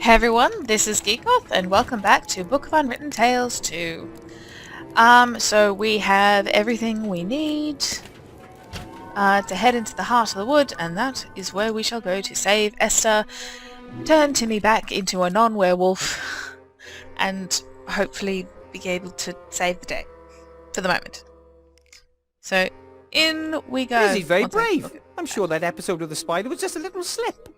Hey everyone, this is Geekoth and welcome back to Book of Unwritten Tales 2. So we have everything we need to head into the heart of the wood, and that is where we shall go to save Esther, turn Timmy back into a non-werewolf, and hopefully be able to save the day for the moment. So in we go. Lizzie's very brave. I'm sure that episode of the spider was just a little slip.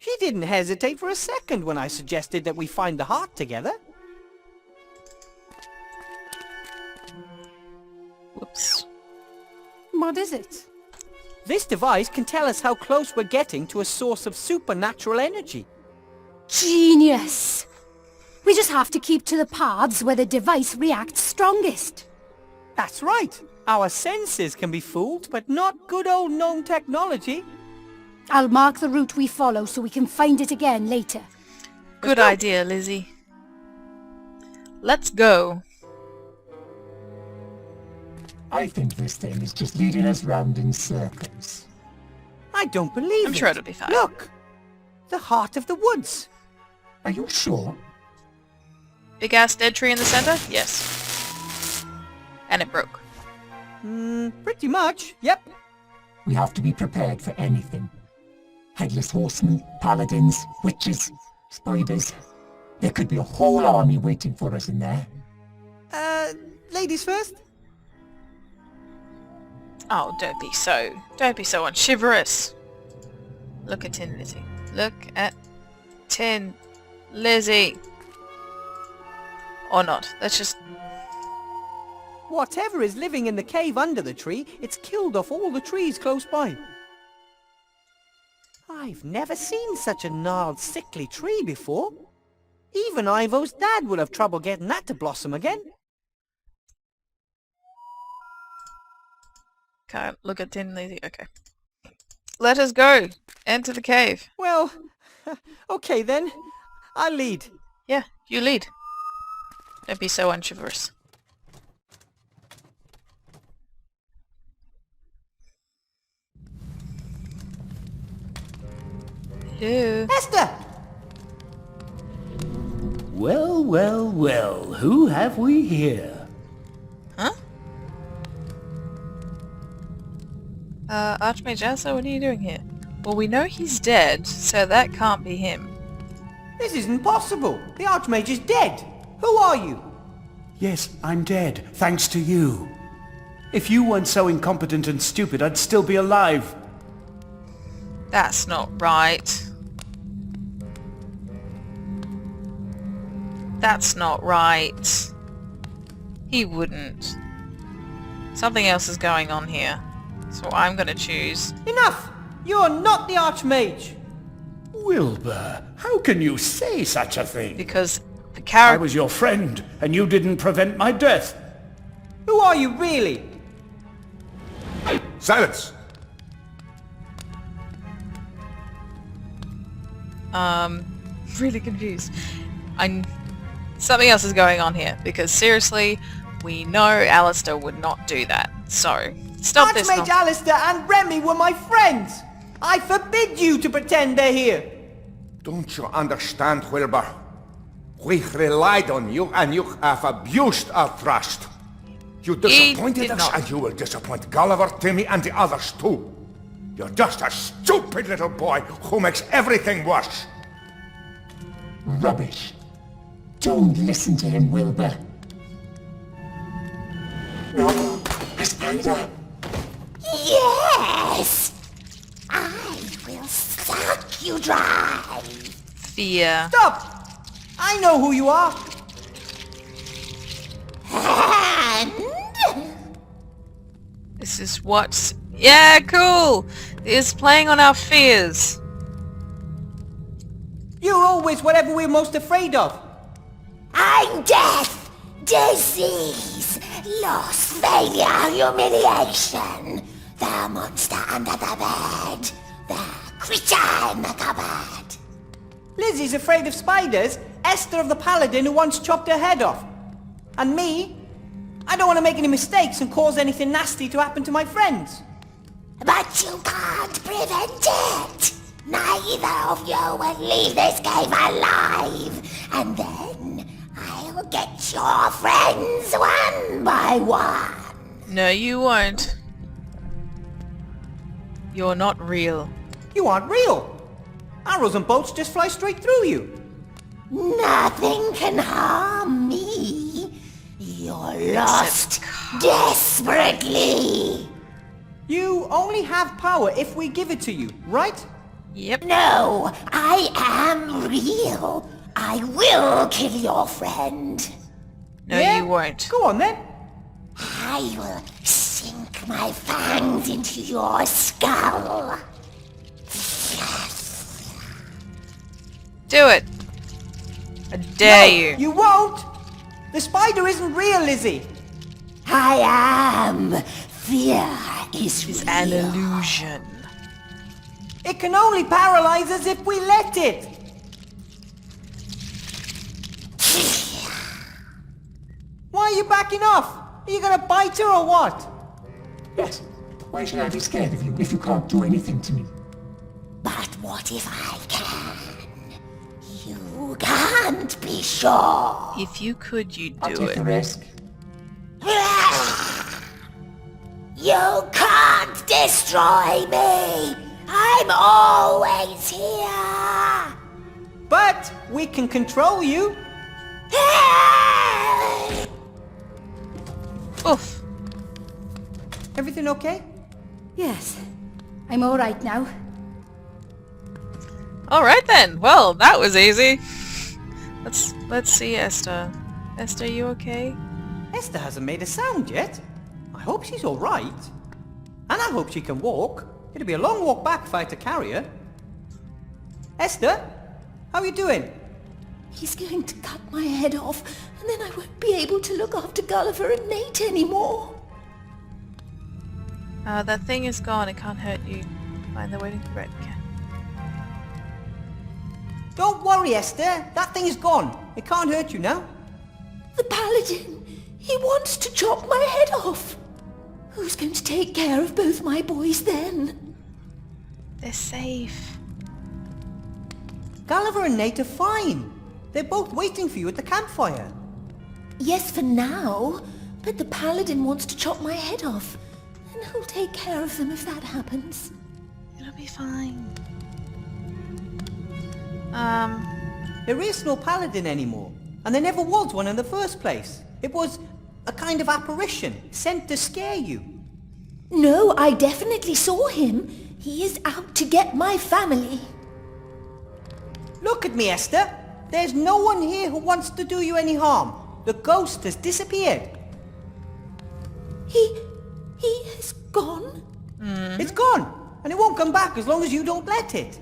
She didn't hesitate for a second when I suggested that we find the heart together. Whoops. What is it? This device can tell us how close we're getting to a source of supernatural energy. Genius! We just have to keep to the paths where the device reacts strongest. That's right. Our senses can be fooled, but not good old gnome technology. I'll mark the route we follow so we can find it again later. Good idea, Lizzie. Let's go. I think this thing is just leading us round in circles. I don't believe it. I'm sure it'll be fine. Look! The heart of the woods. Are you sure? Big ass dead tree in the center? Yes. And it broke. Pretty much, yep. We have to be prepared for anything. Headless horsemen, paladins, witches, spiders. There could be a whole army waiting for us in there. Ladies first? Oh, don't be so unchivalrous. Look at Tin Lizzie. Look at Tin Lizzie. Or not. Let's just... Whatever is living in the cave under the tree, it's killed off all the trees close by. I've never seen such a gnarled, sickly tree before. Even Ivo's dad will have trouble getting that to blossom again. Can't look at Tin Lizzie. Okay. Let us go. Enter the cave. Well, okay then. I'll lead. Yeah, you lead. Don't be so unchivalrous. Hello. Esther! Well, well, well, who have we here? Huh? Archmage Asa, what are you doing here? Well, we know he's dead, so that can't be him. This isn't possible. The Archmage is dead. Who are you? Yes, I'm dead, thanks to you. If you weren't so incompetent and stupid, I'd still be alive. That's not right. That's not right. He wouldn't. Something else is going on here. So I'm gonna choose... Enough! You're not the Archmage! Wilbur, how can you say such a thing? Because the I character... was your friend, and you didn't prevent my death. Who are you really? Silence! Really confused. Something else is going on here, because seriously, we know Alistair would not do that. So, stop this Archmage Alistair and Remy were my friends! I forbid you to pretend they're here! Don't you understand, Wilbur? We relied on you and you have abused our trust. You disappointed did us not. and you will disappoint Gulliver, Timmy and the others too. You're just a stupid little boy who makes everything worse. Rubbish. Don't listen to him, Wilbur. No, a spider. Yes! I will suck you dry! Fear. Stop! I know who you are! And... This is what's... Yeah, cool! It's playing on our fears. You're always whatever we're most afraid of! I'm death, disease, loss, failure, humiliation. The monster under the bed. The creature in the cupboard. Lizzie's afraid of spiders, Esther of the paladin who once chopped her head off. And me? I don't want to make any mistakes and cause anything nasty to happen to my friends. But you can't prevent it. Neither of you will leave this cave alive, and then I'll get your friends one by one. No, you won't. You're not real. You aren't real. Arrows and bolts just fly straight through you. Nothing can harm me. You're lost desperately. You only have power if we give it to you, right? Yep. No, I am real. I will kill your friend. No, Yeah? you won't. Go on then. I will sink my fangs into your skull. Do it. I dare you. You won't. The spider isn't real, Lizzie. I am. Fear is It's real. an illusion. It can only paralyze us if we let it. Why are you backing off? Are you gonna bite her or what? Yes. Why should I be scared of you if you can't do anything to me? But what if I can? You can't be sure. If you could, you'd I'll do take it. the risk. You can't destroy me. I'm always here. But we can control you. Oof. Everything okay? Yes, I'm all right now. Alright then. Well, that was easy. Let's see Esther. Esther, you okay? Esther hasn't made a sound yet. I hope she's all right. And I hope she can walk. It'll be a long walk back if I had to carry her. Esther, how are you doing? He's going to cut my head off, and then I won't be able to look after Gulliver and Nate anymore. That thing is gone. It can't hurt you. Find the waiting for bread. Okay. Don't worry, Esther. That thing is gone. It can't hurt you now. The paladin! He wants to chop my head off! Who's going to take care of both my boys then? They're safe. Gulliver and Nate are fine. They're both waiting for you at the campfire. Yes, for now. But the paladin wants to chop my head off. And who'll take care of them if that happens? It'll be fine. There is no paladin anymore. And there never was one in the first place. It was a kind of apparition sent to scare you. No, I definitely saw him. He is out to get my family. Look at me, Esther. There's no one here who wants to do you any harm. The ghost has disappeared. He has gone? It's gone. And it won't come back as long as you don't let it.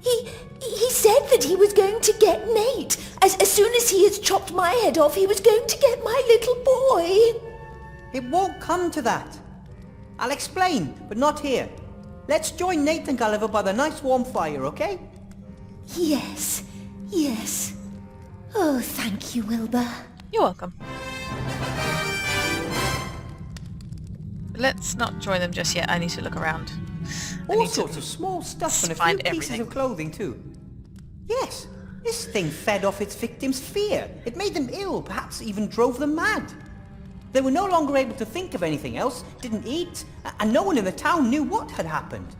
He said that he was going to get Nate. As soon as he has chopped my head off, he was going to get my little boy. It won't come to that. I'll explain, but not here. Let's join Nate and Gulliver by the nice warm fire, okay? Yes, yes. Oh, thank you, Wilbur. You're welcome. Let's not join them just yet. I need to look around. I All need to sorts of small stuff and a few find pieces everything. of clothing too. Yes, this thing fed off its victims' fear. It made them ill, perhaps even drove them mad. They were no longer able to think of anything else, didn't eat, and no one in the town knew what had happened.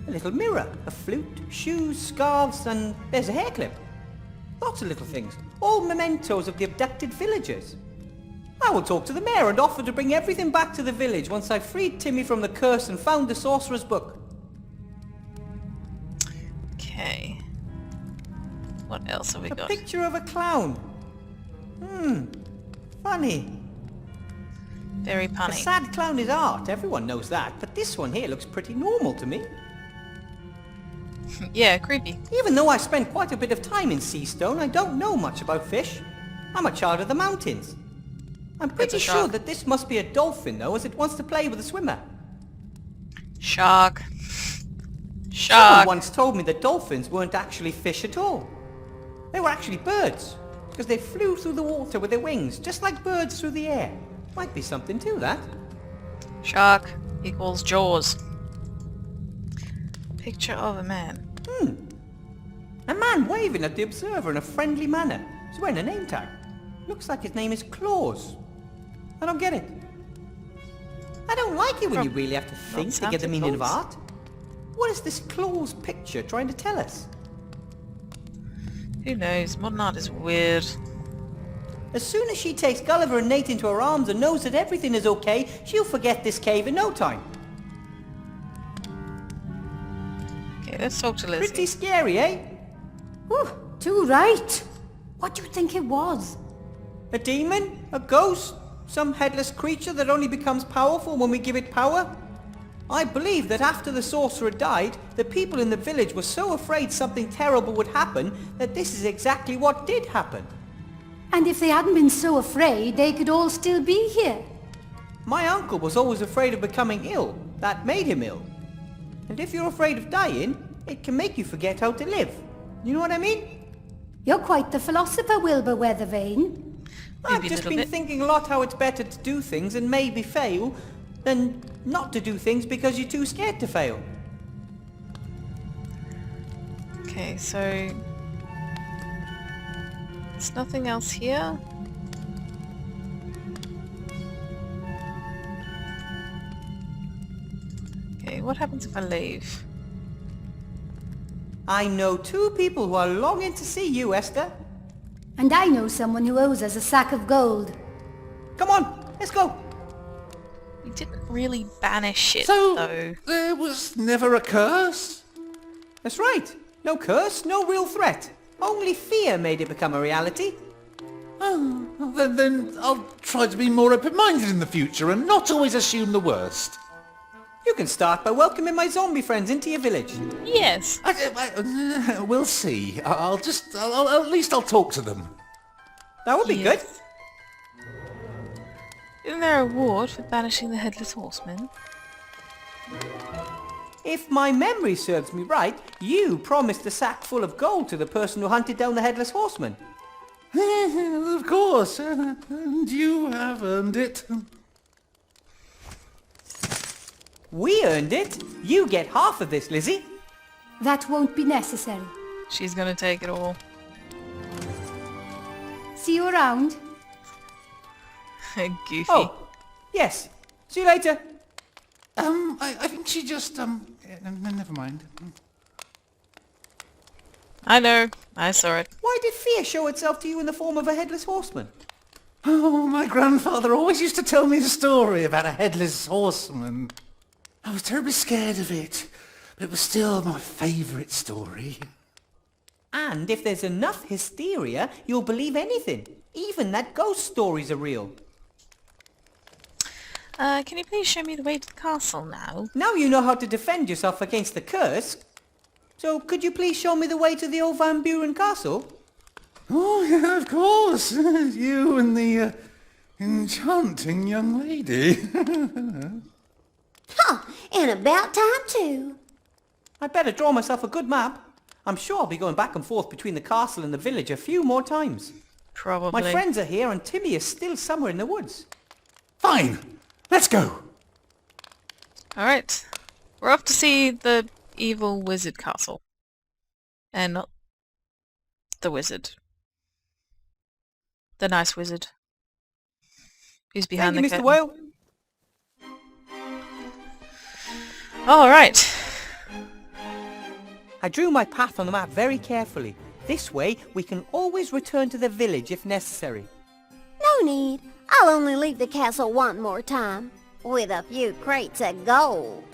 A little mirror, a flute, shoes, scarves, and there's a hair clip. Lots of little things, all mementos of the abducted villagers. I will talk to the mayor and offer to bring everything back to the village once I've freed Timmy from the curse and found the sorcerer's book. Okay. What else have we A got? picture of a clown. Funny. Very A punny. sad clown is art, everyone knows that, but this one here looks pretty normal to me. Yeah, creepy. Even though I spent quite a bit of time in Seastone, I don't know much about fish. I'm a child of the mountains. I'm pretty a sure shark. that this must be a dolphin, though, as it wants to play with a swimmer. Shark. Someone Shark. once told me that dolphins weren't actually fish at all. They were actually birds, because they flew through the water with their wings, just like birds through the air. Might be something to that. Shark equals Jaws. Picture of a man. A man waving at the observer in a friendly manner. He's wearing a name tag. Looks like his name is Claus. I don't get it. I don't like it when you really have to think to get the meaning of art. What is this Claus picture trying to tell us? Who knows? Modern art is weird. As soon as she takes Gulliver and Nate into her arms and knows that everything is okay, she'll forget this cave in no time. Okay, let's talk to Lizzie. Pretty scary, eh? Ooh, too right. What do you think it was? A demon? A ghost? Some headless creature that only becomes powerful when we give it power? I believe that after the sorcerer died, the people in the village were so afraid something terrible would happen that this is exactly what did happen. And if they hadn't been so afraid, they could all still be here. My uncle was always afraid of becoming ill. That made him ill. And if you're afraid of dying, it can make you forget how to live. You know what I mean? You're quite the philosopher, Wilbur Weathervane. I've just been thinking a lot how it's better to do things and maybe fail than not to do things because you're too scared to fail. Okay, so... there's nothing else here? Okay, what happens if I leave? I know 2 people who are longing to see you, Esther. And I know someone who owes us a sack of gold. Come on, let's go. We didn't really banish it, So, though. there was never a curse? That's right. No curse, no real threat. Only fear made it become a reality. Oh, then I'll try to be more open-minded in the future and not always assume the worst. You can start by welcoming my zombie friends into your village. Yes. We'll see. At least I'll talk to them. That would be good. Isn't there a reward for banishing the Headless Horseman? If my memory serves me right, you promised a sack full of gold to the person who hunted down the Headless Horseman. Of course, and you have earned it. We earned it. You get half of this, Lizzie. That won't be necessary. She's gonna take it all. See you around. Goofy. Oh, yes. See you later. I think she just, never mind. I know. I saw it. Why did fear show itself to you in the form of a Headless Horseman? Oh, my grandfather always used to tell me a story about a headless horseman. I was terribly scared of it, but it was still my favourite story. And if there's enough hysteria, you'll believe anything. Even that ghost stories are real. Can you please show me the way to the castle now? Now you know how to defend yourself against the curse. So could you please show me the way to the old Van Buren castle? Oh, yeah, of course. You and the enchanting young lady. Huh, and about time too. I'd better draw myself a good map. I'm sure I'll be going back and forth between the castle and the village a few more times. Probably. My friends are here and Timmy is still somewhere in the woods. Fine, let's go. Alright. We're off to see the evil wizard castle. And not the wizard. The nice wizard. Who's behind Thank you, the Mr. curtain. Whale. Alright. I drew my path on the map very carefully. This way, we can always return to the village if necessary. No need. I'll only leave the castle one more time. With a few crates of gold.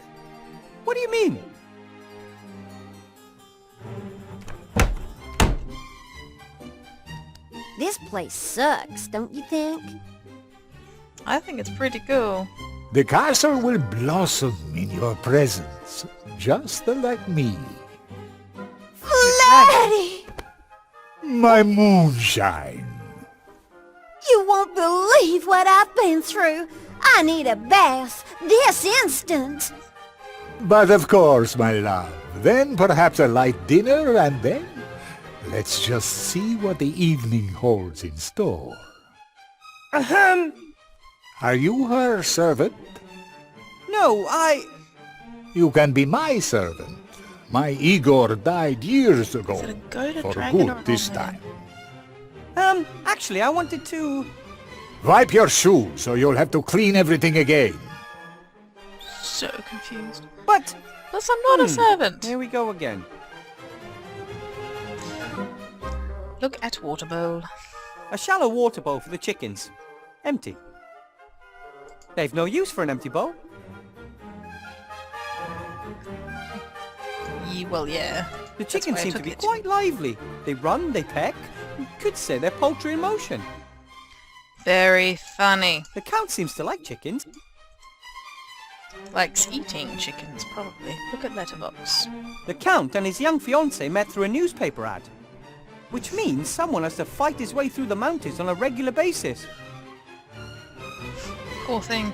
What do you mean? This place sucks, don't you think? I think it's pretty cool. The castle will blossom in your presence, just like me. Daddy! My moonshine. You won't believe what I've been through. I need a bath this instant. But of course, my love. Then perhaps a light dinner, and then let's just see what the evening holds in store. Ahem. Are you her servant? No, You can be my servant. My Igor died years ago. Is it a goat, a For dragon, or good an this old man? time. Actually, I wanted to... Wipe your shoes, or you'll have to clean everything again. So confused. But... Plus, I'm not a servant. Here we go again. Look at water bowl. A shallow water bowl for the chickens. Empty. They've no use for an empty bowl. Well, yeah. The That's chickens why I seem to took be it. quite lively. They run, they peck. You could say they're poultry in motion. Very funny. The Count seems to like chickens. Likes eating chickens, probably. Look at Letterbox. The Count and his young fiancée met through a newspaper ad. Which means someone has to fight his way through the mountains on a regular basis. Poor thing.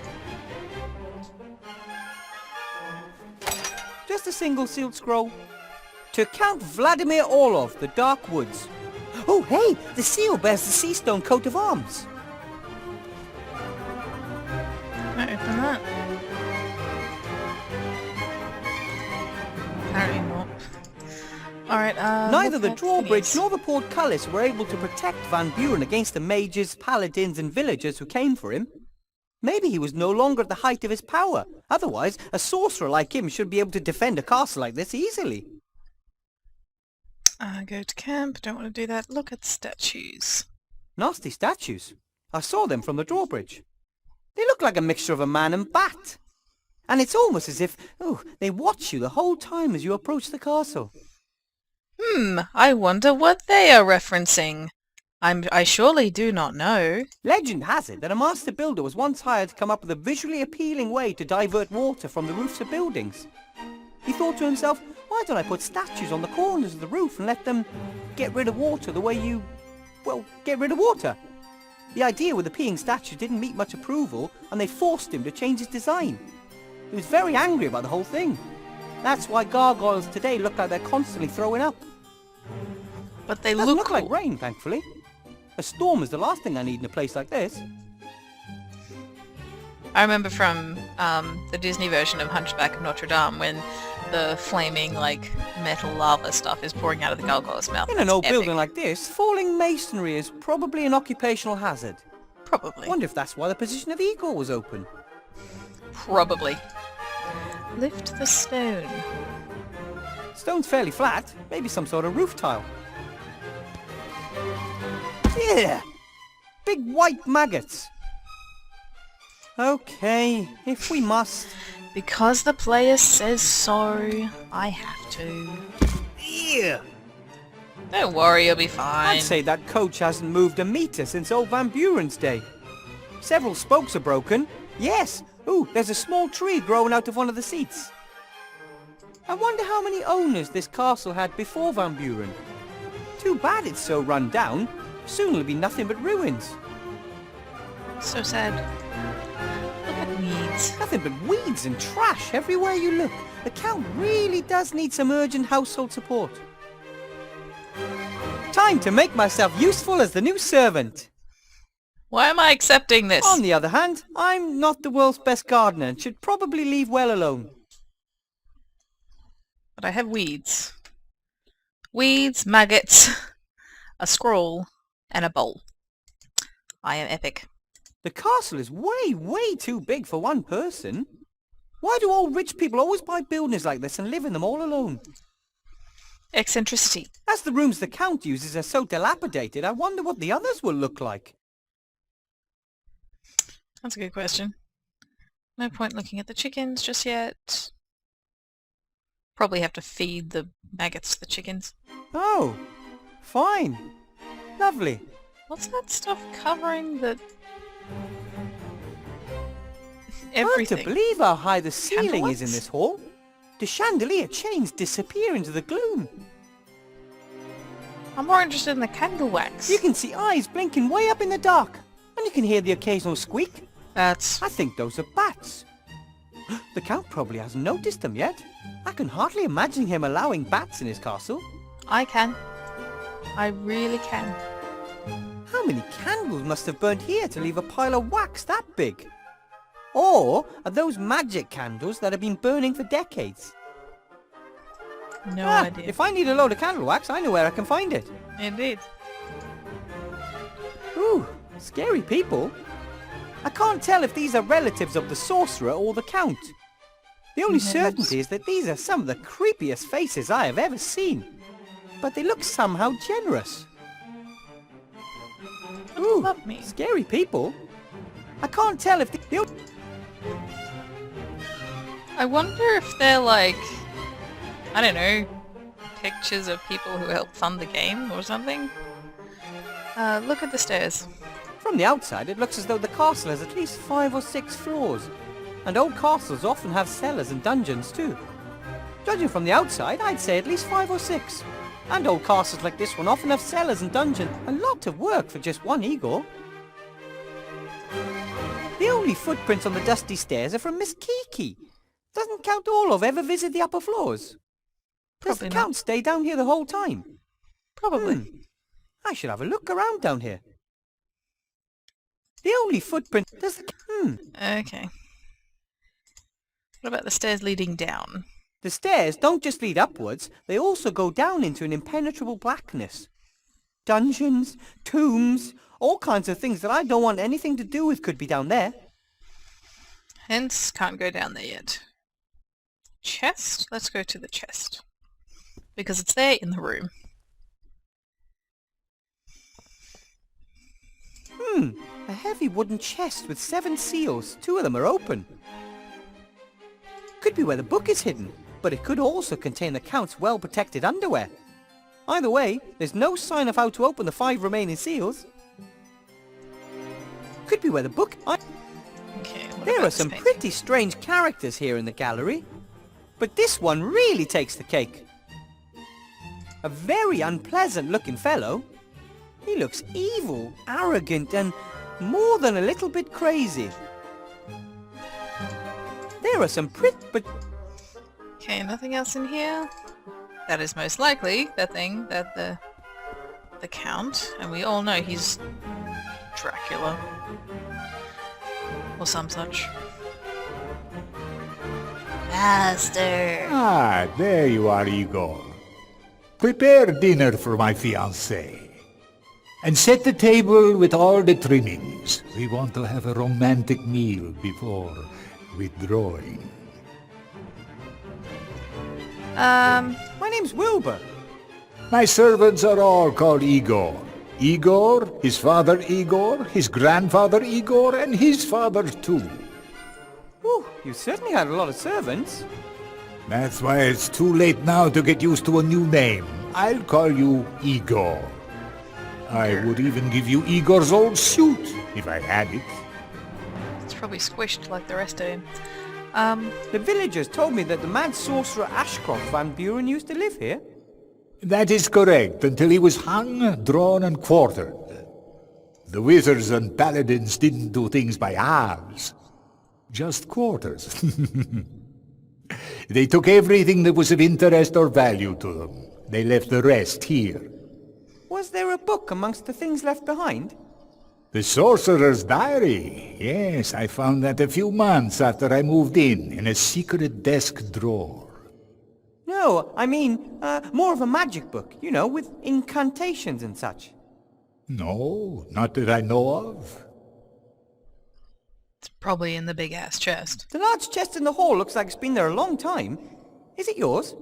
Just a single sealed scroll. To Count Vladimir Orlov, the Dark Woods. Oh, hey! The seal bears the sea stone coat of arms. Can I open that? Apparently not. Alright, Neither look the at drawbridge thingies. nor the portcullis were able to protect Van Buren against the mages, paladins and villagers who came for him. Maybe he was no longer at the height of his power. Otherwise, a sorcerer like him should be able to defend a castle like this easily. Go to camp, don't want to do that. Look at statues. Nasty statues. I saw them from the drawbridge. They look like a mixture of a man and bat. And it's almost as if, they watch you the whole time as you approach the castle. I wonder what they are referencing. I surely do not know. Legend has it that a master builder was once hired to come up with a visually appealing way to divert water from the roofs of buildings. He thought to himself, why don't I put statues on the corners of the roof and let them get rid of water the way you, get rid of water? The idea with the peeing statues didn't meet much approval, and they forced him to change his design. He was very angry about the whole thing. That's why gargoyles today look like they're constantly throwing up. But they Doesn't look look like rain, thankfully. A storm is the last thing I need in a place like this. I remember from the Disney version of Hunchback of Notre Dame when the flaming, metal lava stuff is pouring out of the gargoyle's mouth. In an That's old epic. building like this, falling masonry is probably an occupational hazard. Probably. Wonder if that's why the position of Igor was open. Probably. Lift the stone. Stone's fairly flat, maybe some sort of roof tile. Yeah! Big white maggots. Okay, if we must. Because the player says so, I have to. Yeah! Don't worry, you'll be fine. I'd say that coach hasn't moved a meter since old Van Buren's day. Several spokes are broken. Yes! Ooh, there's a small tree growing out of one of the seats. I wonder how many owners this castle had before Van Buren. Too bad it's so run down. Soon it'll be nothing but ruins. So sad. Look at weeds. Nothing but weeds and trash everywhere you look. The Count really does need some urgent household support. Time to make myself useful as the new servant. Why am I accepting this? On the other hand, I'm not the world's best gardener and should probably leave well alone. But I have weeds. Weeds, maggots, a scroll, and a bowl. I am epic. The castle is way, way too big for one person. Why do all rich people always buy buildings like this and live in them all alone? Eccentricity. As the rooms the Count uses are so dilapidated, I wonder what the others will look like. That's a good question. No point looking at the chickens just yet. Probably have to feed the maggots to the chickens. Oh, fine. Lovely. What's that stuff covering the... Hard everything? to believe how high the ceiling is in Candlelights? this hall. The chandelier chains disappear into the gloom. I'm more interested in the candle wax. You can see eyes blinking way up in the dark. And you can hear the occasional squeak. That's... I think those are bats. The Count probably hasn't noticed them yet. I can hardly imagine him allowing bats in his castle. I can. I really can. How many candles must have burned here to leave a pile of wax that big? Or are those magic candles that have been burning for decades? No idea. If I need a load of candle wax, I know where I can find it. Indeed. Ooh, scary people. I can't tell if these are relatives of the sorcerer or the count. The only certainty is that these are some of the creepiest faces I have ever seen. But they look somehow generous. What does that mean? Scary people? I can't tell if they... I wonder if they're like, I don't know, pictures of people who helped fund the game or something. Look at the stairs. From the outside, it looks as though the castle has at least 5 or 6 floors. And old castles often have cellars and dungeons too. Judging from the outside, I'd say at least 5 or 6. And old castles like this one often have cellars and dungeons. A lot of work for just one Igor. The only footprints on the dusty stairs are from Miss Kiki. Doesn't Count Orlov ever visit the upper floors? Does the Count stay down here the whole time? Probably. I should have a look around down here. The only footprint... Does the... Okay. What about the stairs leading down? The stairs don't just lead upwards, they also go down into an impenetrable blackness. Dungeons, tombs, all kinds of things that I don't want anything to do with could be down there. Hence, can't go down there yet. Chest? Let's go to the chest. Because it's there in the room. A heavy wooden chest with 7 seals. 2 of them are open. Could be where the book is hidden, but it could also contain the Count's well-protected underwear. Either way, there's no sign of how to open the 5 remaining seals. Could be where the book... Okay, There are some pretty strange characters here in the gallery, but this one really takes the cake. A very unpleasant-looking fellow. He looks evil, arrogant, and more than a little bit crazy. There are some but... Okay, nothing else in here? That is most likely the thing that the Count, and we all know he's Dracula. Or some such. Master! Ah, there you are, Igor. Prepare dinner for my fiancée. And set the table with all the trimmings. We want to have a romantic meal before withdrawing. My name's Wilbur. My servants are all called Igor. Igor, his father Igor, his grandfather Igor, and his father too. Ooh, you certainly had a lot of servants. That's why it's too late now to get used to a new name. I'll call you Igor. I would even give you Igor's old suit, if I had it. It's probably squished like the rest of him. The villagers told me that the mad sorcerer Ashcroft Van Buren used to live here. That is correct, until he was hung, drawn, and quartered. The wizards and paladins didn't do things by halves, just quarters. They took everything that was of interest or value to them. They left the rest here. Was there a book amongst the things left behind? The Sorcerer's Diary. Yes, I found that a few months after I moved in a secret desk drawer. No, I mean, more of a magic book, you know, with incantations and such. No, not that I know of. It's probably in the big-ass chest. The large chest in the hall looks like it's been there a long time. Is it yours?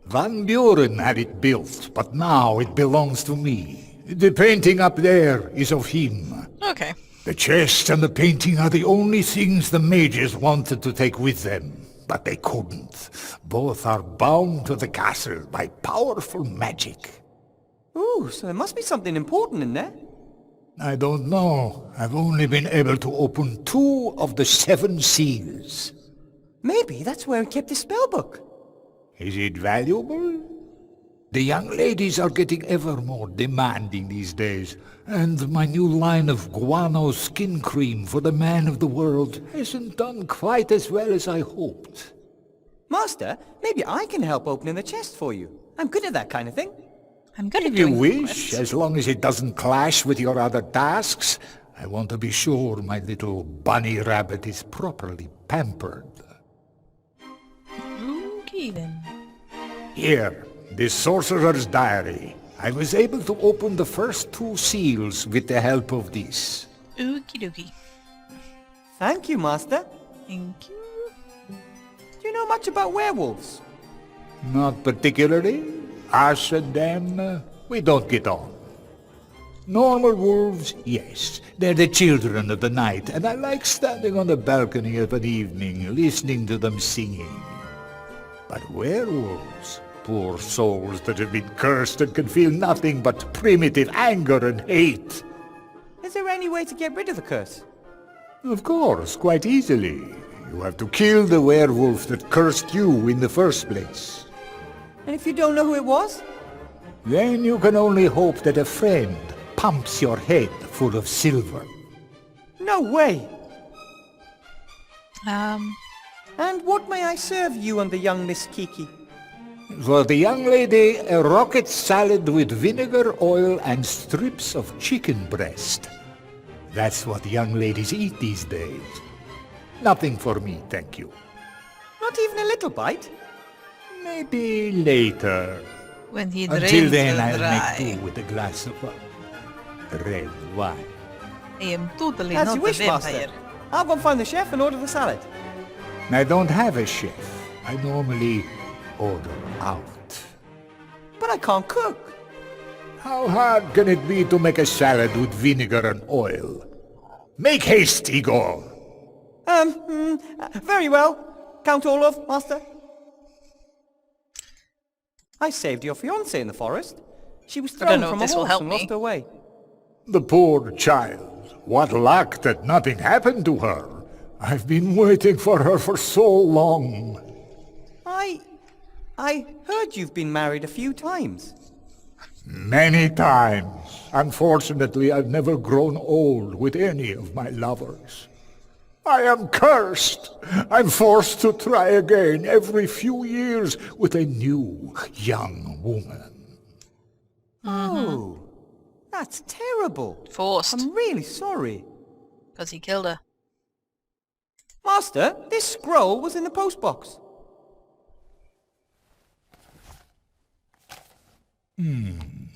Van Buren had it built, but now it belongs to me. The painting up there is of him. Okay. The chest and the painting are the only things the mages wanted to take with them, but they couldn't. Both are bound to the castle by powerful magic. Ooh, so there must be something important in there. I don't know. I've only been able to open 2 of the 7 seals. Maybe that's where he kept his spellbook. Is it valuable? The young ladies are getting ever more demanding these days, and my new line of guano skin cream for the man of the world hasn't done quite as well as I hoped. Master, maybe I can help opening the chest for you. I'm good at that kind of thing. I'm good at If you doing wish, quests. as long as it doesn't clash with your other tasks. I want to be sure my little bunny rabbit is properly pampered. Okay then. Here, this sorcerer's diary. I was able to open the first 2 seals with the help of this. Okie dokie. Thank you, Master. Thank you. Do you know much about werewolves? Not particularly. Us and them, we don't get on. Normal wolves, yes. They're the children of the night, and I like standing on the balcony of an evening, listening to them singing. But werewolves, poor souls that have been cursed and can feel nothing but primitive anger and hate. Is there any way to get rid of the curse? Of course, quite easily. You have to kill the werewolf that cursed you in the first place. And if you don't know who it was? Then you can only hope that a friend pumps your head full of silver. No way! Um, And what may I serve you and the young Miss Kiki? For the young lady, a rocket salad with vinegar, oil, and strips of chicken breast. That's what young ladies eat these days. Nothing for me, thank you. Not even a little bite? Maybe later. when he Until drains then, will I'll dry. make do with a glass of red wine. I am totally As not you a wish, vampire. Master. I'll go find the chef and order the salad. I don't have a chef. I normally order out. But I can't cook. How hard can it be to make a salad with vinegar and oil? Make haste, Igor! Very well. Count Olaf, Master. I saved your fiancée in the forest. She was I don't thrown know if from a this will horse help and me. lost her way. The poor child. What luck that nothing happened to her. I've been waiting for her for so long. I heard you've been married a few times. Many times. Unfortunately, I've never grown old with any of my lovers. I am cursed. I'm forced to try again every few years with a new young woman. Oh, that's terrible. Forced. I'm really sorry. Because he killed her. Master, this scroll was in the postbox.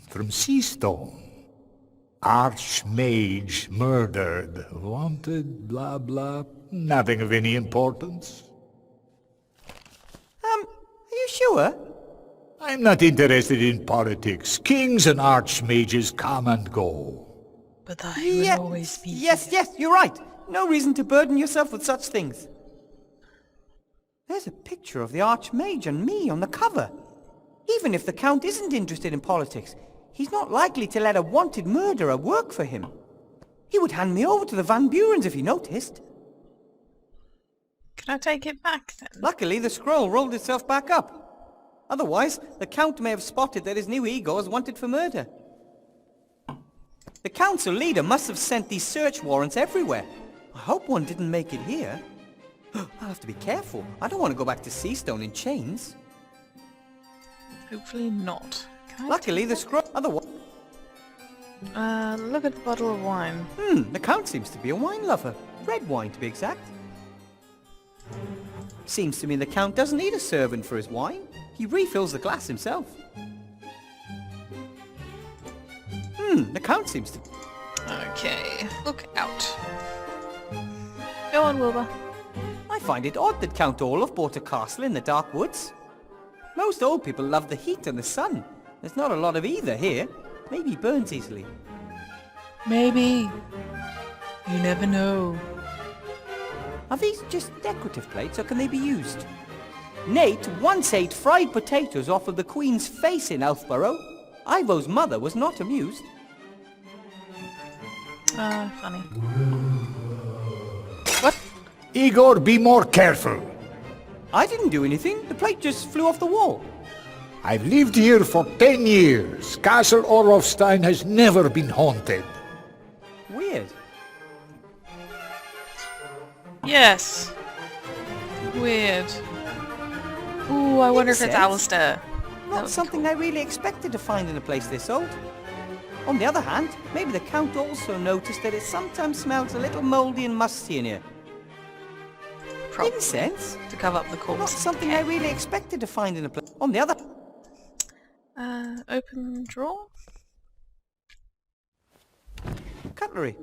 From Seastone. Archmage murdered. Wanted, blah blah. Nothing of any importance. Are you sure? I'm not interested in politics. Kings and archmages come and go. But I will always be Yes, you're right. No reason to burden yourself with such things. There's a picture of the Archmage and me on the cover. Even if the Count isn't interested in politics, he's not likely to let a wanted murderer work for him. He would hand me over to the Van Burens if he noticed. Can I take it back then? Luckily, the scroll rolled itself back up. Otherwise, the Count may have spotted that his new ego is wanted for murder. The council leader must have sent these search warrants everywhere. I hope one didn't make it here. I'll have to be careful. I don't want to go back to Seastone in chains. Hopefully not. Can I Luckily, the scroll... Otherwise... look at the bottle of wine. The Count seems to be a wine lover. Red wine, to be exact. Seems to me the Count doesn't need a servant for his wine. He refills the glass himself. The Count seems to... Okay, look out. Go on, Wilbur. I find it odd that Count Olaf bought a castle in the dark woods. Most old people love the heat and the sun. There's not a lot of either here. Maybe he burns easily. Maybe. You never know. Are these just decorative plates, or can they be used? Nate once ate fried potatoes off of the Queen's face in Elfborough. Ivo's mother was not amused. Funny. What? Igor, be more careful. I didn't do anything. The plate just flew off the wall. I've lived here for 10 years. Castle Orlofstein has never been haunted. Weird. Yes. Weird. Ooh, I wonder if it's Incense? Alistair. That Not would be something I really expected to find in a place this old. On the other hand, maybe the Count also noticed that it sometimes smells a little mouldy and musty in here. Probably. Incense? To cover up the corpse. Not something I really expected to find in a place. On the other... Open drawer? Cutlery.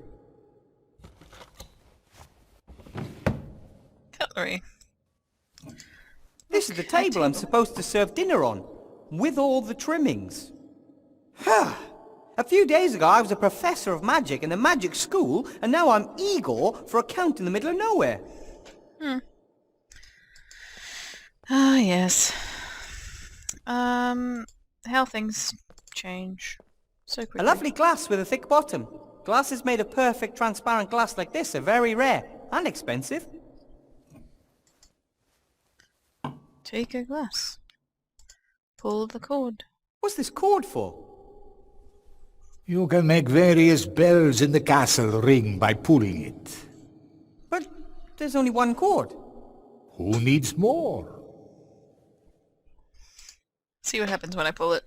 Cutlery. This is the table I'm supposed to serve dinner on, with all the trimmings. A few days ago I was a professor of magic in a magic school, and now I'm Igor for a count in the middle of nowhere. Ah, yes. How things change so quickly. A lovely glass with a thick bottom. Glasses made of perfect transparent glass like this are very rare and expensive. Take a glass. Pull the cord. What's this cord for? You can make various bells in the castle ring by pulling it. But there's only one cord. Who needs more? See what happens when I pull it.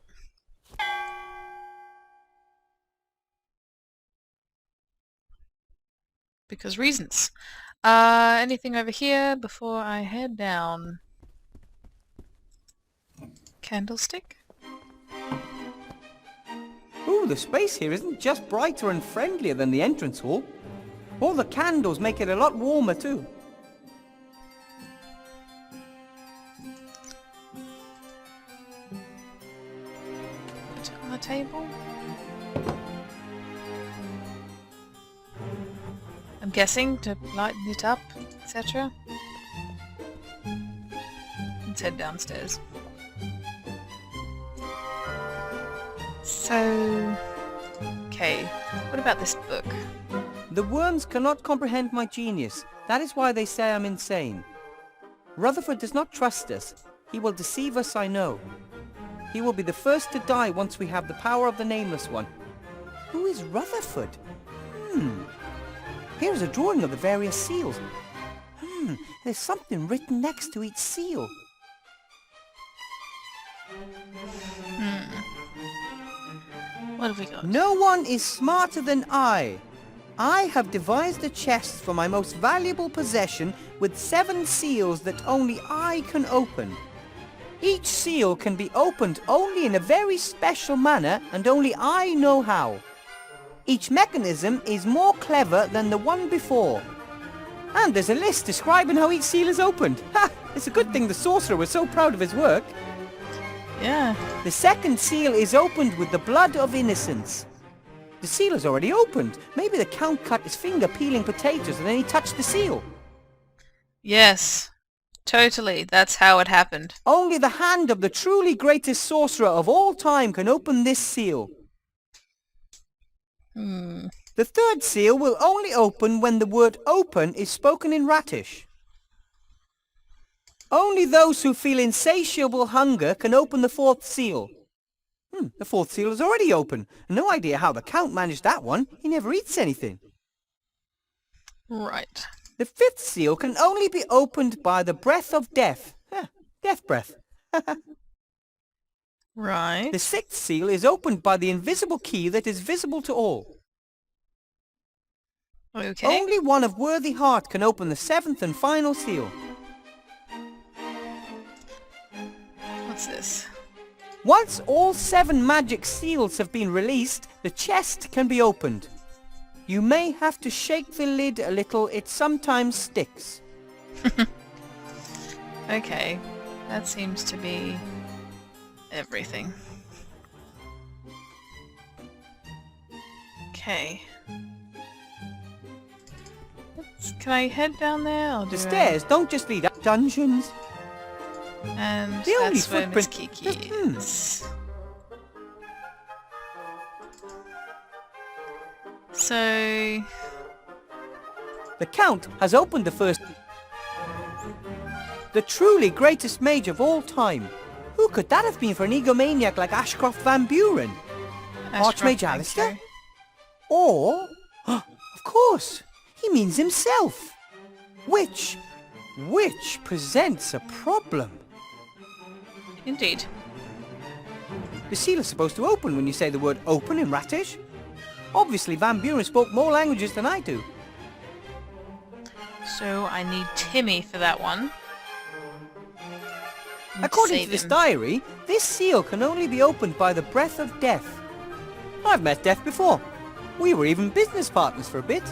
Because reasons. Anything over here before I head down? Candlestick? Ooh, the space here isn't just brighter and friendlier than the entrance hall. All the candles make it a lot warmer too. Put it on the table. I'm guessing to lighten it up, etc. Let's head downstairs. So... okay, what about this book? The worms cannot comprehend my genius. That is why they say I'm insane. Rutherford does not trust us. He will deceive us, I know. He will be the first to die once we have the power of the Nameless One. Who is Rutherford? Here is a drawing of the various seals. There's something written next to each seal. What have we got? No one is smarter than I. I have devised a chest for my most valuable possession with 7 seals that only I can open. Each seal can be opened only in a very special manner and only I know how. Each mechanism is more clever than the one before. And there's a list describing how each seal is opened. Ha! It's a good thing the sorcerer was so proud of his work. Yeah. The second seal is opened with the blood of innocence. The seal is already opened. Maybe the Count cut his finger peeling potatoes and then he touched the seal. Yes. Totally. That's how it happened. Only the hand of the truly greatest sorcerer of all time can open this seal. The third seal will only open when the word open is spoken in Ratish. Only those who feel insatiable hunger can open the fourth seal. The fourth seal is already open. No idea how the Count managed that one. He never eats anything. Right. The fifth seal can only be opened by the breath of death. Death breath. Right. The sixth seal is opened by the invisible key that is visible to all. Okay. Only one of worthy heart can open the seventh and final seal. What's this? Once all 7 magic seals have been released, the chest can be opened. You may have to shake the lid a little, it sometimes sticks. Okay. That seems to be everything. Okay. Can I head down there? Or The stairs don't just lead up dungeons. And The only that's where Miss footprint- Kiki is. So... The Count has opened the first... The truly greatest mage of all time. Who could that have been for an egomaniac like Ashcroft Van Buren? Archmage Alistair? Or... of course, he means himself. Which presents a problem. Indeed. The seal is supposed to open when you say the word open in Ratish. Obviously Van Buren spoke more languages than I do. So I need Timmy for that one. According to this diary, this seal can only be opened by the breath of death. I've met Death before. We were even business partners for a bit.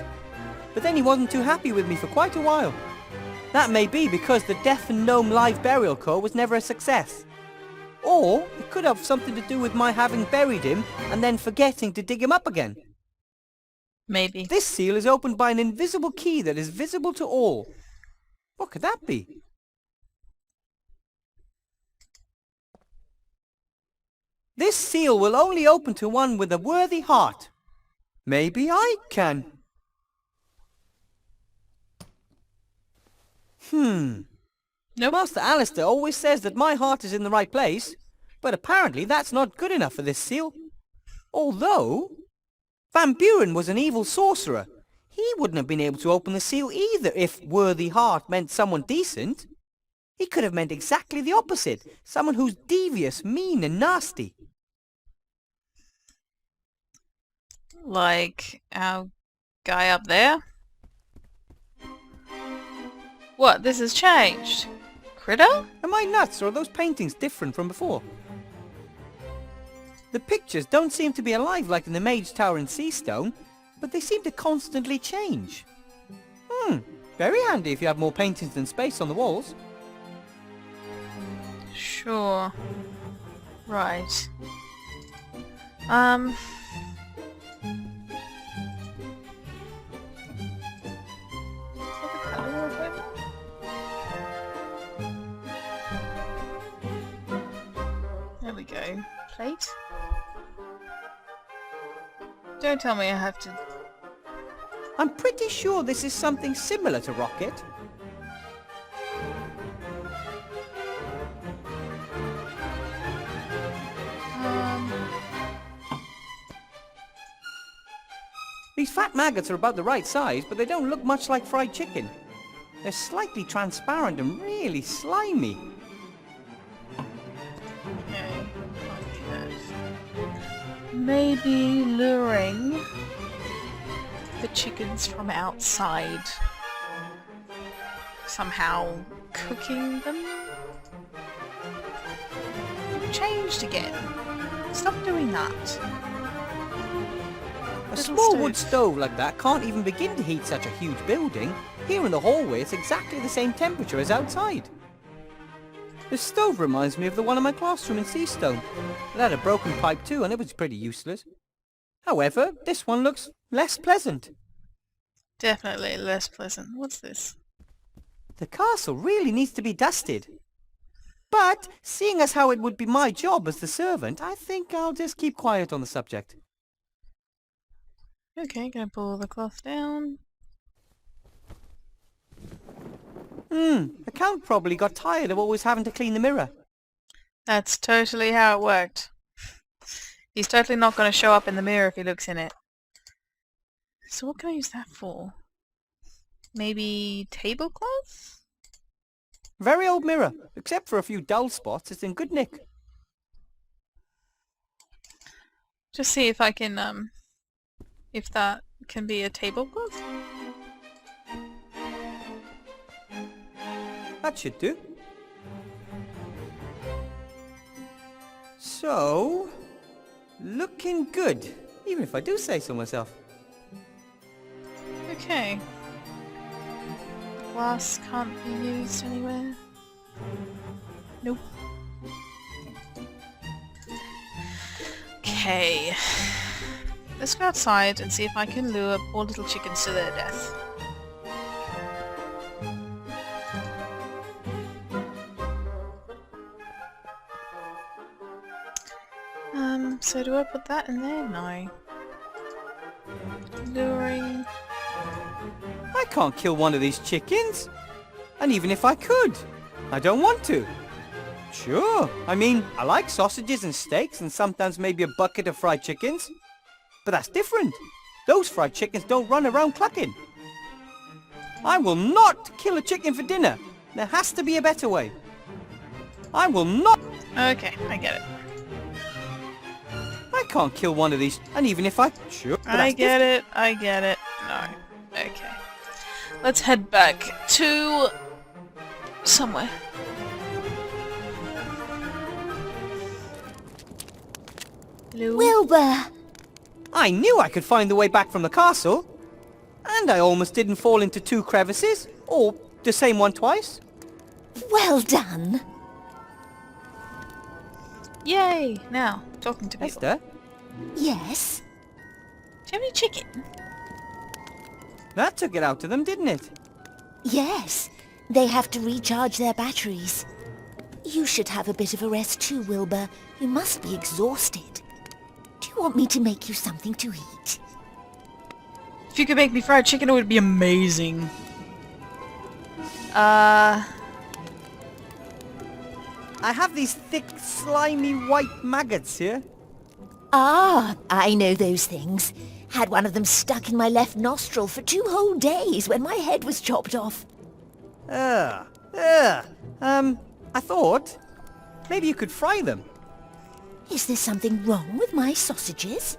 But then he wasn't too happy with me for quite a while. That may be because the Death and Gnome Live Burial Co. was never a success. Or it could have something to do with my having buried him and then forgetting to dig him up again. Maybe. This seal is opened by an invisible key that is visible to all. What could that be? This seal will only open to one with a worthy heart. Maybe I can. Nope. Master Alistair always says that my heart is in the right place, but apparently that's not good enough for this seal. Although, Van Buren was an evil sorcerer. He wouldn't have been able to open the seal either if worthy heart meant someone decent. He could have meant exactly the opposite, someone who's devious, mean and nasty. Like our guy up there? What? This has changed? Critter? Am I nuts, or are those paintings different from before? The pictures don't seem to be alive like in the Mage Tower in Seastone, but they seem to constantly change. Very handy if you have more paintings than space on the walls. Sure. Right. There we go. Plate. Don't tell me I have to... I'm pretty sure this is something similar to Rocket. These fat maggots are about the right size, but they don't look much like fried chicken. They're slightly transparent and really slimy. Okay, can't do that. Maybe luring the chickens from outside. Somehow cooking them? You've changed again. Stop doing that. A small wood stove like that can't even begin to heat such a huge building. Here in the hallway it's exactly the same temperature as outside. This stove reminds me of the one in my classroom in Seastone. It had a broken pipe too and it was pretty useless. However, this one looks less pleasant. Definitely less pleasant. What's this? The castle really needs to be dusted. But, seeing as how it would be my job as the servant, I think I'll just keep quiet on the subject. Okay, gonna pull the cloth down. The Count probably got tired of always having to clean the mirror. That's totally how it worked. He's totally not going to show up in the mirror if he looks in it. So what can I use that for? Maybe tablecloth? Very old mirror, except for a few dull spots, it's in good nick. Just see if I can, if that can be a tablecloth? That should do. So, looking good, even if I do say so myself. Okay. Glass can't be used anywhere. Nope. Okay. Let's go outside and see if I can lure poor little chickens to their death. So do I put that in there? No. Luring. I can't kill one of these chickens. And even if I could, I don't want to. Sure, I mean, I like sausages and steaks and sometimes maybe a bucket of fried chickens. But that's different. Those fried chickens don't run around clucking. I will not kill a chicken for dinner. There has to be a better way. I will not... Okay, I get it. I can't kill one of these, and even if I... Sure, I get it. No. Okay. Let's head back to... somewhere. Hello? Wilbur! I knew I could find the way back from the castle. And I almost didn't fall into 2 crevices. Or the same one twice. Well done. Yay! Now, talking to people. Esther, Yes? Do you have any chicken? that took it out of them, didn't it? Yes. They have to recharge their batteries. You should have a bit of a rest too, Wilbur. You must be exhausted. Do you want me to make you something to eat? If you could make me fried chicken, it would be amazing. I have these thick, slimy white maggots here. Ah, I know those things. Had one of them stuck in my left nostril for 2 whole days when my head was chopped off. I thought maybe you could fry them. Is there something wrong with my sausages?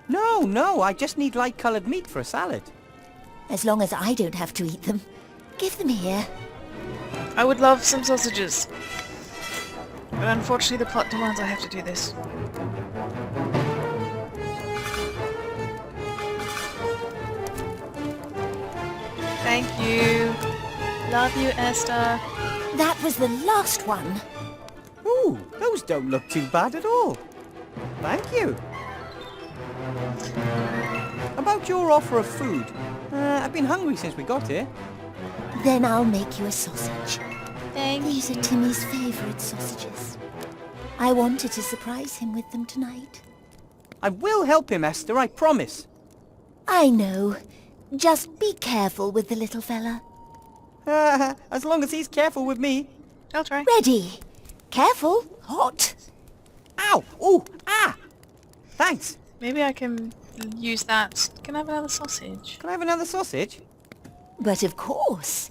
No, I just need light-coloured meat for a salad. As long as I don't have to eat them. Give them here. I would love some sausages. But unfortunately the plot demands I have to do this. Thank you. Love you, Esther. That was the last one. Ooh, those don't look too bad at all. Thank you. About your offer of food. I've been hungry since we got here. Then I'll make you a sausage. Thank These are Timmy's favourite sausages. I wanted to surprise him with them tonight. I will help him, Esther, I promise. I know. Just be careful with the little fella. As long as he's careful with me. I'll try. Ready. Careful. Hot. Ow! Ooh! Ah! Thanks. Maybe I can use that. Can I have another sausage? Can I have another sausage? But of course.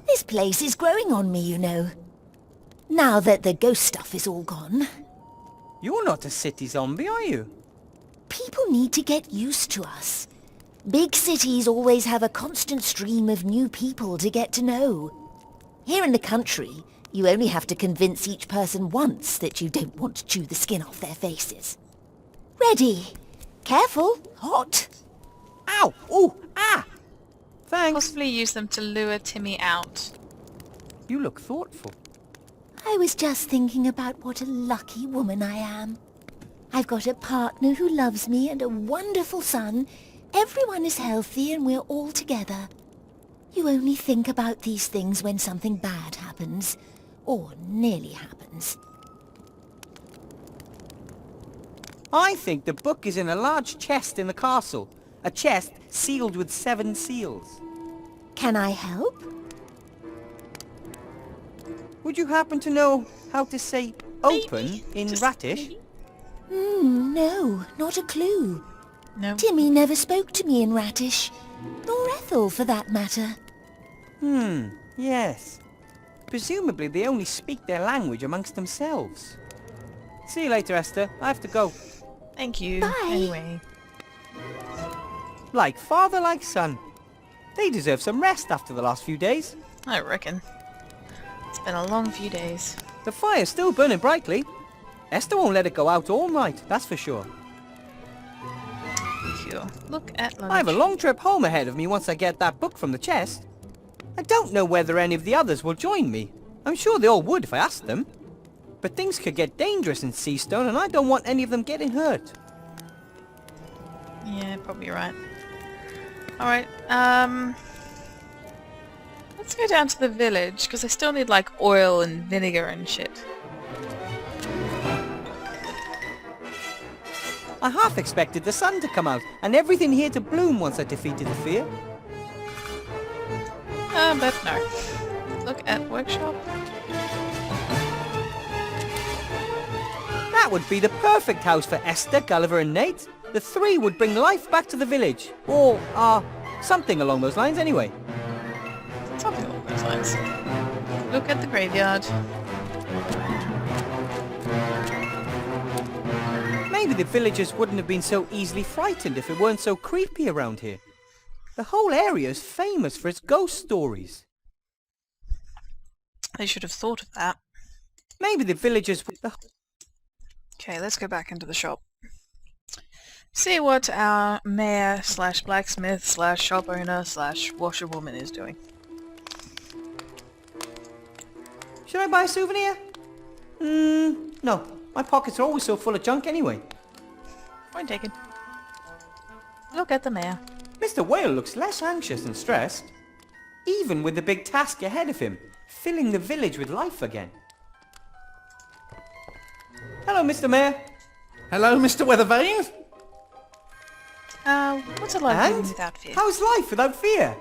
This place is growing on me, you know. Now that the ghost stuff is all gone. You're not a city zombie, are you? People need to get used to us. Big cities always have a constant stream of new people to get to know. Here in the country, you only have to convince each person once that you don't want to chew the skin off their faces. Ready. Careful. Hot. Ow! Ooh! Ah! Thanks. Possibly use them to lure Timmy out. You look thoughtful. I was just thinking about what a lucky woman I am. I've got a partner who loves me and a wonderful son. Everyone is healthy and we're all together. You only think about these things when something bad happens. Or nearly happens. I think the book is in a large chest in the castle. A chest sealed with 7 seals. Can I help? Would you happen to know how to say open Maybe. in Just Ratish? maybe. No, not a clue. No. Timmy never spoke to me in Ratish. Nor Ethel, for that matter. Yes. Presumably they only speak their language amongst themselves. See you later, Esther. I have to go. Thank you. Bye. Anyway. Like father, like son. They deserve some rest after the last few days. I reckon. It's been a long few days. The fire's still burning brightly. Esther won't let it go out all night, that's for sure. Phew. Look at lunch. I have a long trip home ahead of me once I get that book from the chest. I don't know whether any of the others will join me. I'm sure they all would if I asked them. But things could get dangerous in Seastone and I don't want any of them getting hurt. Yeah, probably right. Alright, let's go down to the village, because I still need, like, oil and vinegar and shit. I half expected the sun to come out and everything here to bloom once I defeated the fear. But no. Look at workshop. That would be the perfect house for Esther, Gulliver and Nate. The 3 would bring life back to the village. Or, something along those lines anyway. Something along those lines. Look at the graveyard. Maybe the villagers wouldn't have been so easily frightened if it weren't so creepy around here. The whole area is famous for its ghost stories. They should have thought of that. Maybe the villagers would... Okay, let's go back into the shop. See what our mayor slash blacksmith slash shop owner slash washerwoman is doing. Should I buy a souvenir? No. My pockets are always so full of junk anyway. Point taken. Look at the mayor. Mr. Whale looks less anxious and stressed. Even with the big task ahead of him, filling the village with life again. Hello, Mr. Mayor. Hello, Mr. Weathervane. What's it like living And? without fear? How's life without fear?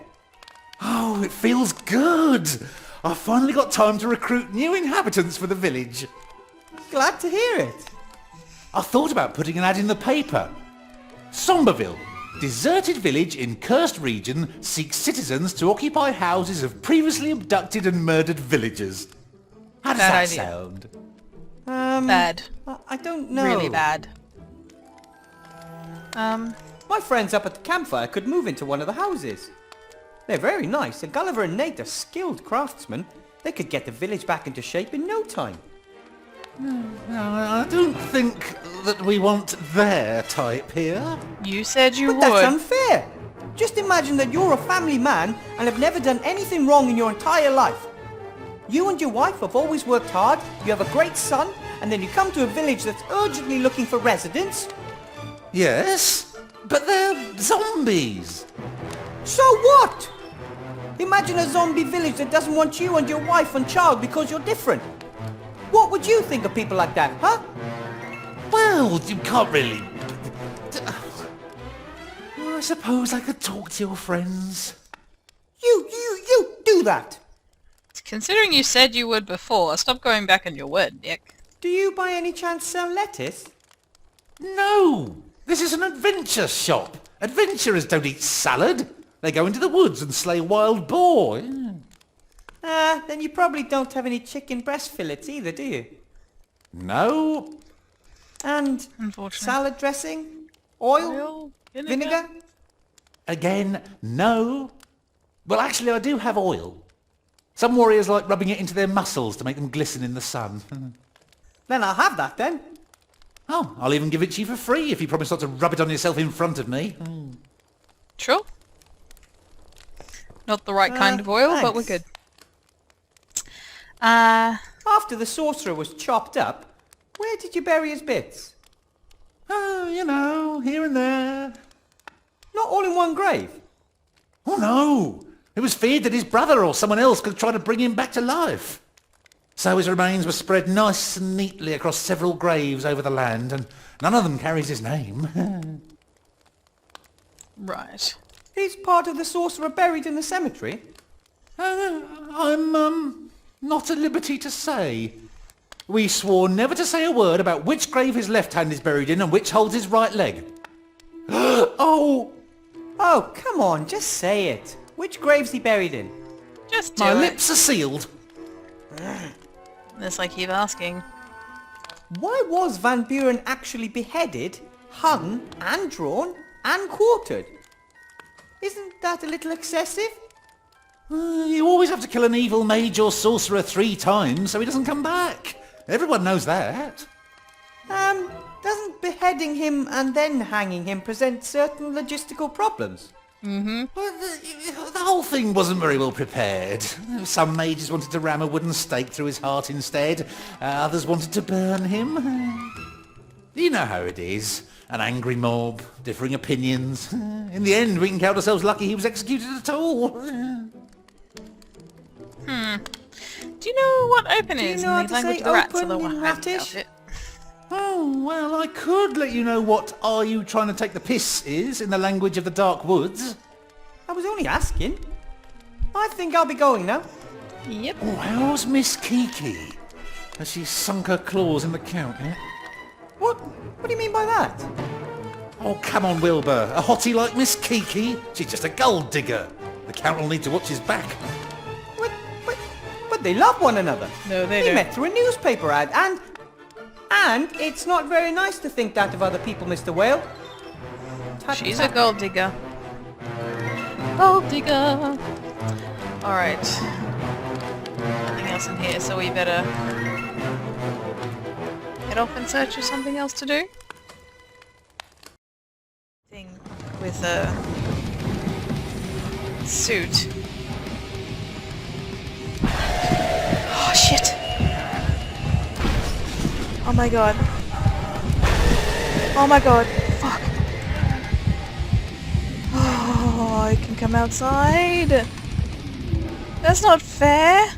Oh, it feels good. I finally got time to recruit new inhabitants for the village. Glad to hear it. I thought about putting an ad in the paper. Somberville. Deserted village in cursed region seeks citizens to occupy houses of previously abducted and murdered villagers. How does Bad that idea. sound? Bad. I don't know. Really bad. My friends up at the campfire could move into one of the houses. They're very nice, and Gulliver and Nate are skilled craftsmen. They could get the village back into shape in no time. I don't think that we want their type here. You said you But that's would. unfair. Just imagine that you're a family man and have never done anything wrong in your entire life. You and your wife have always worked hard, you have a great son, and then you come to a village that's urgently looking for residents. Yes, but they're zombies. So what? Imagine a zombie village that doesn't want you and your wife and child because you're different. What would you think of people like that, huh? Well, you can't really... I suppose I could talk to your friends. You do that. Considering you said you would before, stop going back on your word, Nick. Do you by any chance sell lettuce? No! This is an adventure shop. Adventurers don't eat salad. They go into the woods and slay wild boar. Then you probably don't have any chicken breast fillets either, do you? No. And Unfortunately. salad dressing? Oil? Oil? Vinegar? Again, no. Well, actually, I do have oil. Some warriors like rubbing it into their muscles to make them glisten in the sun. Then I'll have that then. Oh, I'll even give it to you for free if you promise not to rub it on yourself in front of me. Sure. Not the right kind of oil, but we're good. After the sorcerer was chopped up, where did you bury his bits? Oh, you know, here and there. Not all in one grave. Oh, no. It was feared that his brother or someone else could try to bring him back to life. So his remains were spread nice and neatly across several graves over the land, and none of them carries his name. Right. Is part of the sorcerer buried in the cemetery? I'm not at liberty to say. We swore never to say a word about which grave his left hand is buried in and which holds his right leg. Oh! Oh, come on, just say it. Which grave's he buried in? Just do My it. lips are sealed. Unless I keep asking. Why was Van Buren actually beheaded, hung, and drawn, and quartered? Isn't that a little excessive? You always have to kill an evil mage or sorcerer 3 times so he doesn't come back. Everyone knows that. Doesn't beheading him and then hanging him present certain logistical problems? Well, the whole thing wasn't very well prepared. Some mages wanted to ram a wooden stake through his heart instead. Others wanted to burn him. You know how it is. An angry mob, differing opinions. In the end, we can count ourselves lucky he was executed at all. Do you know what open you is know how in to the language say of the rats? open Although I in haven't Rattish? felt it. Oh, well, I could let you know what Are You Trying to Take the Piss is in the language of the Dark Woods. I was only asking. I think I'll be going now. Yep. Oh, how's Miss Kiki? Has she sunk her claws in the count yet? What do you mean by that? Oh, come on, Wilbur. A hottie like Miss Kiki? She's just a gold digger. The Count will need to watch his back. But they love one another. No, they They don't. met through a newspaper ad, and it's not very nice to think that of other people, Mr. Whale. Tut, She's a tut. gold digger. Gold digger. Alright. Nothing else in here, so we better head head off in search of something else to do. Thing with a suit. Oh shit! Oh my god. Oh my god. Fuck. Oh, I can come outside. That's not fair.